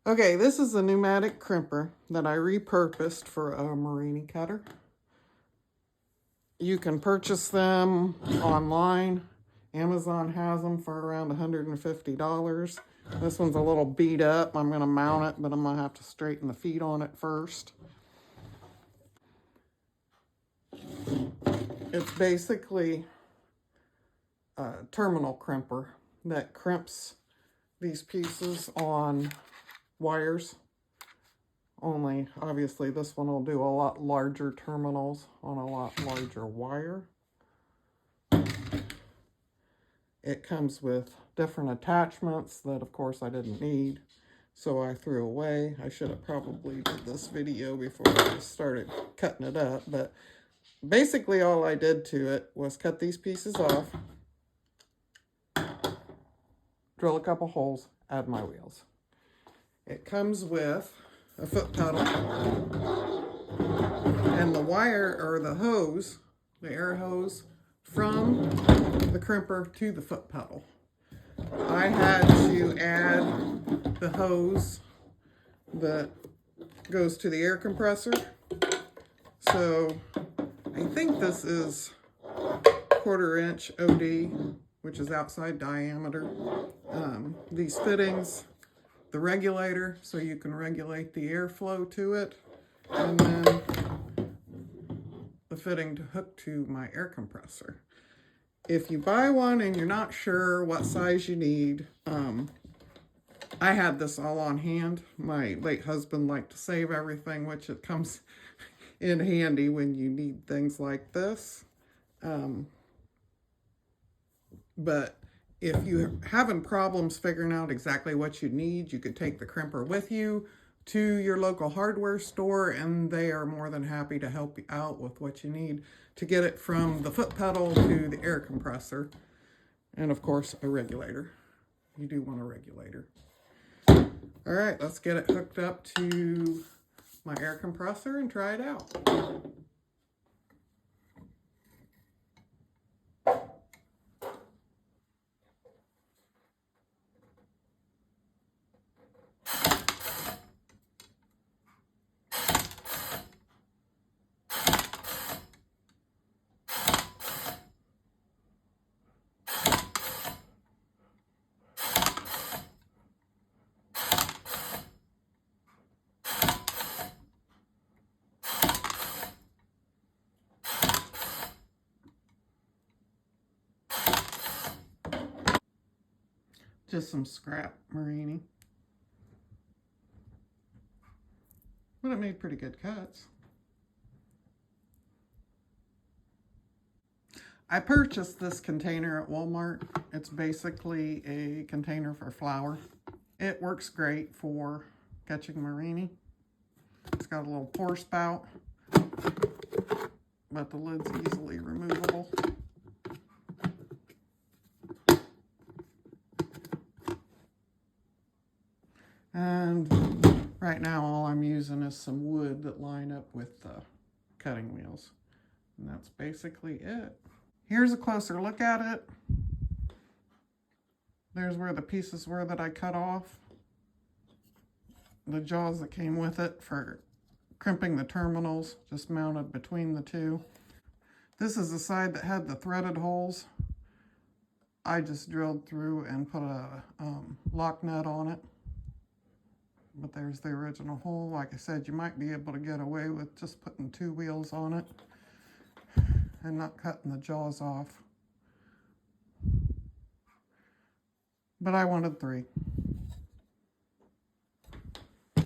Okay, this is a pneumatic crimper that I repurposed for a Murrine cutter. You can purchase them online. Amazon has them for around $150. This one's a little beat up. I'm going to mount it, but I'm going to have to straighten the feet on it first. It's basically a terminal crimper that crimps these pieces on wires. Only, obviously, this one will do a lot larger terminals on a lot larger wire. It comes with different attachments that, of course, I didn't need, so I threw away. I should have probably did this video before I started cutting it up, but basically all I did to it was cut these pieces off, drill a couple holes, add my wheels. It comes with a foot pedal, and the wire, or the hose, the air hose, from the crimper to the foot pedal. I had to add the hose that goes to the air compressor. So I think this is 1/4 inch OD, which is outside diameter. These fittings, the regulator, so you can regulate the airflow to it, and then the fitting to hook to my air compressor. If you buy one and you're not sure what size you need, I had this all on hand. My late husband liked to save everything, which it comes in handy when you need things like this. But if you're having problems figuring out exactly what you need, you could take the crimper with you to your local hardware store, and they are more than happy to help you out with what you need to get it from the foot pedal to the air compressor. And of course, a regulator. You do want a regulator. All right, let's get it hooked up to my air compressor and try it out. Just some scrap Murrine. But it made pretty good cuts. I purchased this container at Walmart. It's basically a container for flour. It works great for catching Murrine. It's got a little pour spout, but the lid's easily removable. And right now all I'm using is some wood that line up with the cutting wheels. And that's basically it. Here's a closer look at it. There's where the pieces were that I cut off. The jaws that came with it for crimping the terminals, just mounted between the two. This is the side that had the threaded holes. I just drilled through and put a lock nut on it. But there's the original hole. Like I said, you might be able to get away with just putting 2 wheels on it and not cutting the jaws off. But I wanted 3.